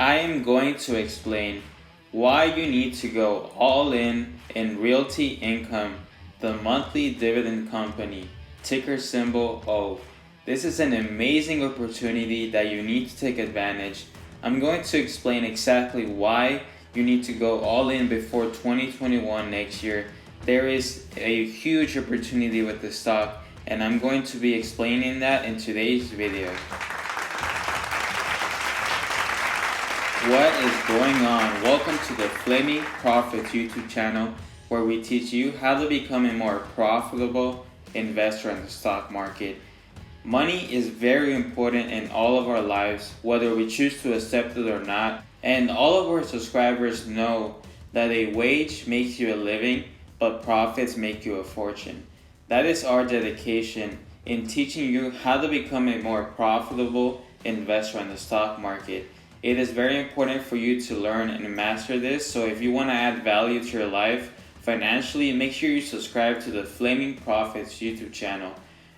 I am going to explain why you need to go all in Realty Income, the monthly dividend company, ticker symbol O. This is an amazing opportunity that you need to take advantage. I'm going to explain exactly why you need to go all in before 2021 next year. There is a huge opportunity with the stock, and I'm going to be explaining that in today's video. What is going on? Welcome to the Flaming Profits YouTube channel, where we teach you how to become a more profitable investor in the stock market. Money is very important in all of our lives, whether we choose to accept it or not. And all of our subscribers know that a wage makes you a living, but profits make you a fortune. That is our dedication in teaching you how to become a more profitable investor in the stock market. It is very important for you to learn and master this, so if you want to add value to your life financially, make sure you subscribe to the Flaming Profits YouTube channel.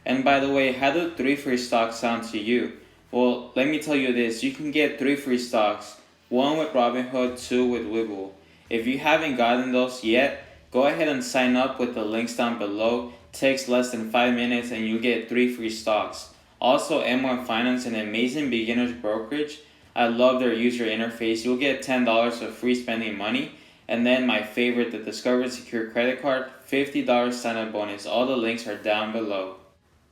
And by the way, how do 3 free stocks sound to you? Well, let me tell you this, you can get 3 free stocks, 1 with Robinhood, 2 with WeBull. If you haven't gotten those yet, go ahead and sign up with the links down below. Takes less than 5 minutes and you get 3 free stocks. Also, M1 Finance, an amazing beginner's brokerage. I love their user interface. You'll get $10 of free spending money. And then my favorite, the Discover Secure credit card, $50 sign-up bonus. All the links are down below.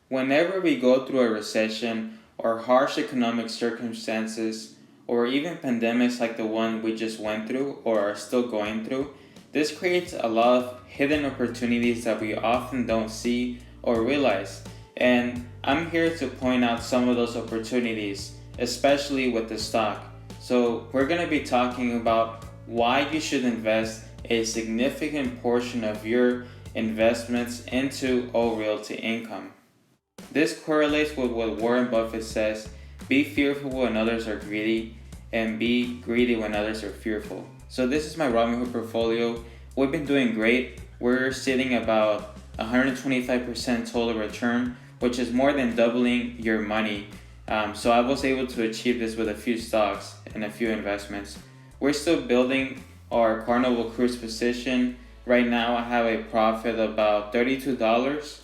Whenever we go through a recession or harsh economic circumstances or even pandemics like the one we just went through or are still going through, this creates a lot of hidden opportunities that we often don't see or realize. And I'm here to point out some of those opportunities, especially with the stock. So we're going to be talking about why you should invest a significant portion of your investments into Realty Income. This correlates with what Warren Buffett says: be fearful when others are greedy, and be greedy when others are fearful. So this is my Robinhood portfolio. We've been doing great. We're sitting about 125% total return, which is more than doubling your money. So I was able to achieve this with a few stocks and a few investments. We're still building our Carnival Cruise position. Right now I have a profit of about $32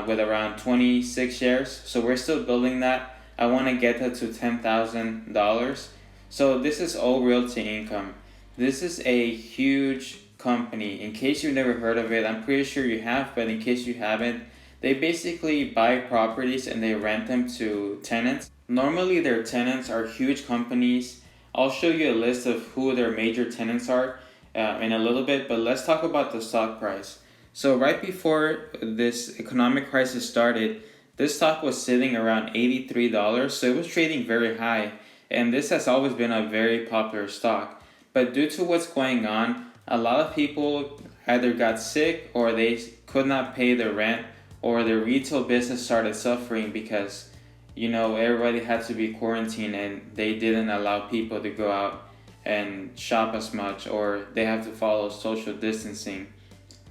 with around 26 shares. So we're still building that. I want to get that to $10,000. So this is Realty Income. This is a huge company. In case you've never heard of it, I'm pretty sure you have, but in case you haven't, they basically buy properties and they rent them to tenants. Normally their tenants are huge companies. I'll show you a list of who their major tenants are in a little bit, but let's talk about the stock price. So right before this economic crisis started, this stock was sitting around $83, so it was trading very high, and this has always been a very popular stock. But due to what's going on, a lot of people either got sick or they could not pay their rent, or their retail business started suffering because, everybody had to be quarantined and they didn't allow people to go out and shop as much, or they have to follow social distancing.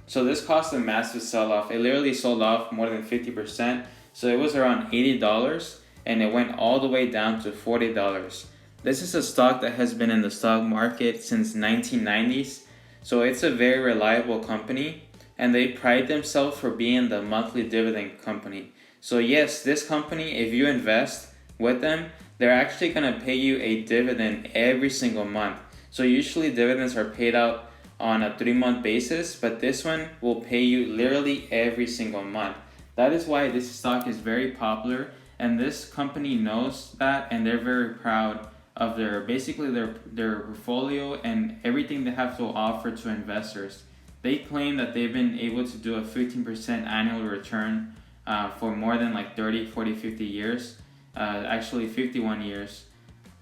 So this caused a massive sell-off. It literally sold off more than 50%. So it was around $80 and it went all the way down to $40. This is a stock that has been in the stock market since 1990s. So it's a very reliable company, and they pride themselves for being the monthly dividend company. So yes, this company, if you invest with them, they're actually going to pay you a dividend every single month. So usually dividends are paid out on a 3-month basis, but this one will pay you literally every single month. That is why this stock is very popular, and this company knows that, and they're very proud of their portfolio and everything they have to offer to investors. They claim that they've been able to do a 15% annual return for more than 30, 40, 50 years, actually 51 years.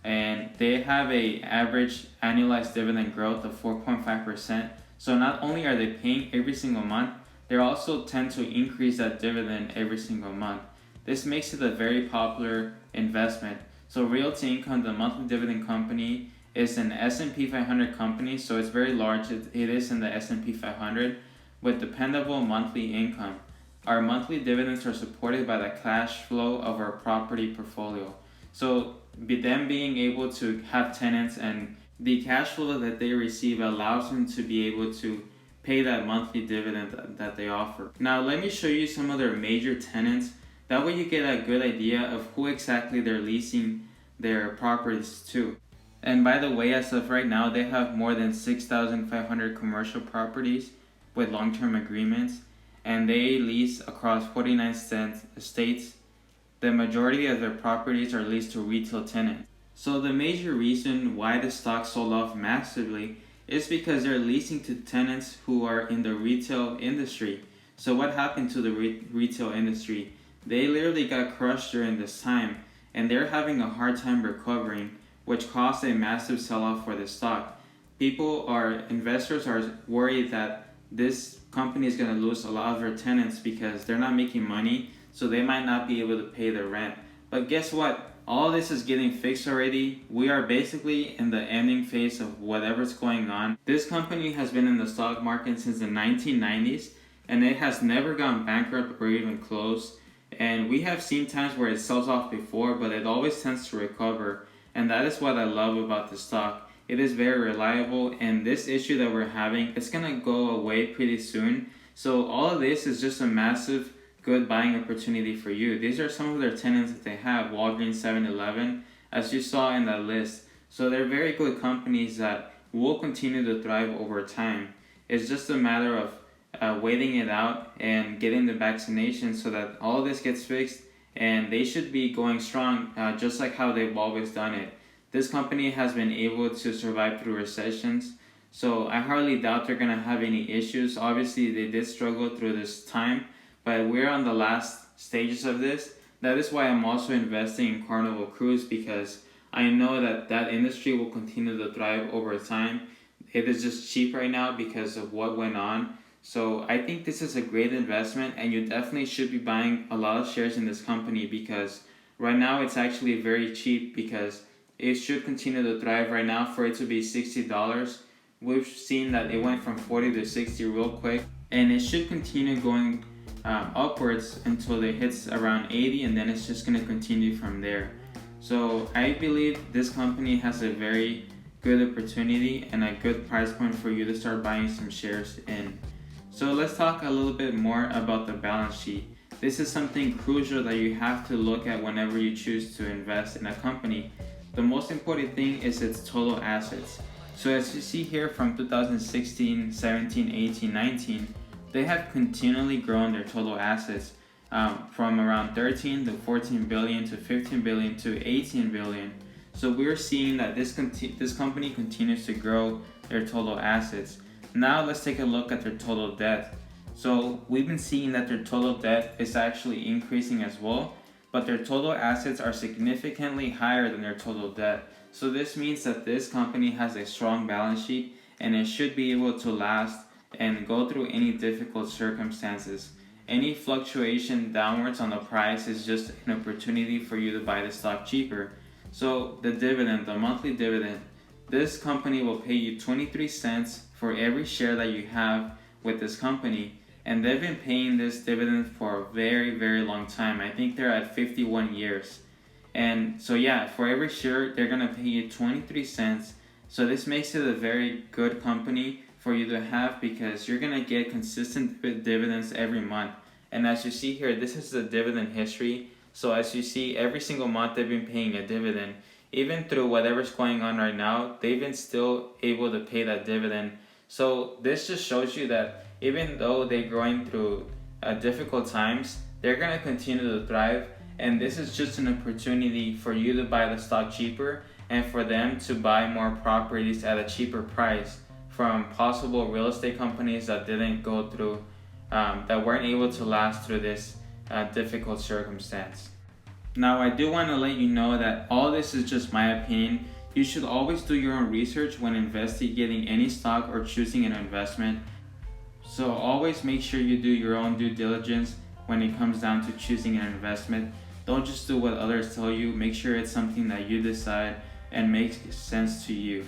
And they have a average annualized dividend growth of 4.5%. So not only are they paying every single month, they also tend to increase that dividend every single month. This makes it a very popular investment. So Realty Income, the monthly dividend company, is an S&P 500 company, so it's very large. It is in the S&P 500 with dependable monthly income. Our monthly dividends are supported by the cash flow of our property portfolio. So them being able to have tenants and the cash flow that they receive allows them to be able to pay that monthly dividend that they offer. Now let me show you some of their major tenants. That way you get a good idea of who exactly they're leasing their properties to. And by the way, as of right now, they have more than 6,500 commercial properties with long-term agreements, and they lease across 49 states. The majority of their properties are leased to retail tenants. So the major reason why the stock sold off massively is because they're leasing to tenants who are in the retail industry. So what happened to the retail industry? They literally got crushed during this time, and they're having a hard time recovering, which caused a massive sell-off for the stock. Investors are worried that this company is going to lose a lot of their tenants because they're not making money, so they might not be able to pay their rent. But guess what? All this is getting fixed already. We are basically in the ending phase of whatever's going on. This company has been in the stock market since the 1990s, and it has never gone bankrupt or even close. And we have seen times where it sells off before, but it always tends to recover. And that is what I love about the stock. It is very reliable, and this issue that we're having, it's gonna go away pretty soon. So all of this is just a massive good buying opportunity for you. These are some of their tenants that they have: Walgreens, 7-Eleven, as you saw in that list. So they're very good companies that will continue to thrive over time. It's just a matter of waiting it out and getting the vaccination so that all of this gets fixed, and they should be going strong, just like how they've always done it. This company has been able to survive through recessions, so I hardly doubt they're gonna have any issues. Obviously they did struggle through this time, but we're on the last stages of this. That is why I'm also investing in Carnival Cruise, because I know that that industry will continue to thrive over time. It is just cheap right now because of what went on. So I think this is a great investment, and you definitely should be buying a lot of shares in this company, because right now it's actually very cheap, because it should continue to thrive. Right now, for it to be $60, we've seen that it went from 40 to 60 real quick, and it should continue going upwards until it hits around 80, and then it's just going to continue from there. So I believe this company has a very good opportunity and a good price point for you to start buying some shares in. So let's talk a little bit more about the balance sheet. This is something crucial that you have to look at whenever you choose to invest in a company. The most important thing is its total assets. So as you see here, from 2016, 17, 18, 19, they have continually grown their total assets from around 13 to 14 billion to 15 billion to 18 billion. So we're seeing that this company continues to grow their total assets. Now let's take a look at their total debt. So we've been seeing that their total debt is actually increasing as well, but their total assets are significantly higher than their total debt. So this means that this company has a strong balance sheet, and it should be able to last and go through any difficult circumstances. Any fluctuation downwards on the price is just an opportunity for you to buy the stock cheaper. So the dividend, the monthly dividend, this company will pay you 23 cents for every share that you have with this company. And they've been paying this dividend for a very, very long time. I think they're at 51 years. And so yeah, for every share, they're gonna pay you 23 cents. So this makes it a very good company for you to have, because you're gonna get consistent dividends every month. And as you see here, this is the dividend history. So as you see, every single month they've been paying a dividend. Even through whatever's going on right now, they've been still able to pay that dividend. So this just shows you that even though they're going through difficult times, they're gonna continue to thrive. And this is just an opportunity for you to buy the stock cheaper, and for them to buy more properties at a cheaper price from possible real estate companies that didn't go through, that weren't able to last through this difficult circumstance. Now, I do want to let you know that all this is just my opinion. You should always do your own research when investigating any stock or choosing an investment. So always make sure you do your own due diligence when it comes down to choosing an investment. Don't just do what others tell you. Make sure it's something that you decide and makes sense to you.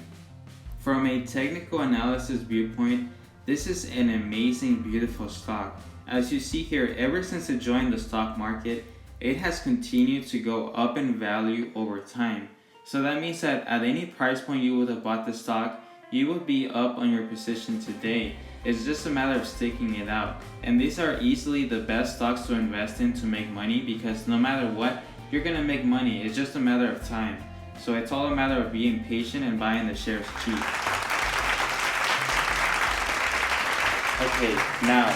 From a technical analysis viewpoint, this is an amazing, beautiful stock. As you see here, ever since it joined the stock market, it has continued to go up in value over time. So that means that at any price point you would have bought the stock, you would be up on your position today. It's just a matter of sticking it out. And these are easily the best stocks to invest in to make money, because no matter what, you're gonna make money. It's just a matter of time. So it's all a matter of being patient and buying the shares cheap. Okay, now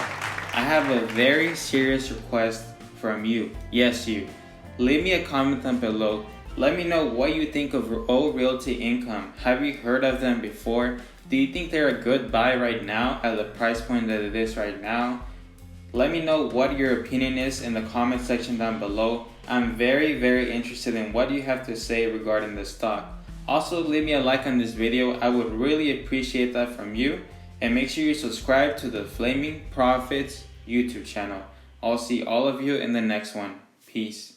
I have a very serious request from you. Yes, you. Leave me a comment down below. Let me know what you think of Realty Income. Have you heard of them before? Do you think they're a good buy right now at the price point that it is right now? Let me know what your opinion is in the comment section down below. I'm very, very interested in what you have to say regarding the stock. Also, leave me a like on this video. I would really appreciate that from you. And make sure you subscribe to the Flaming Profits YouTube channel. I'll see all of you in the next one. Peace.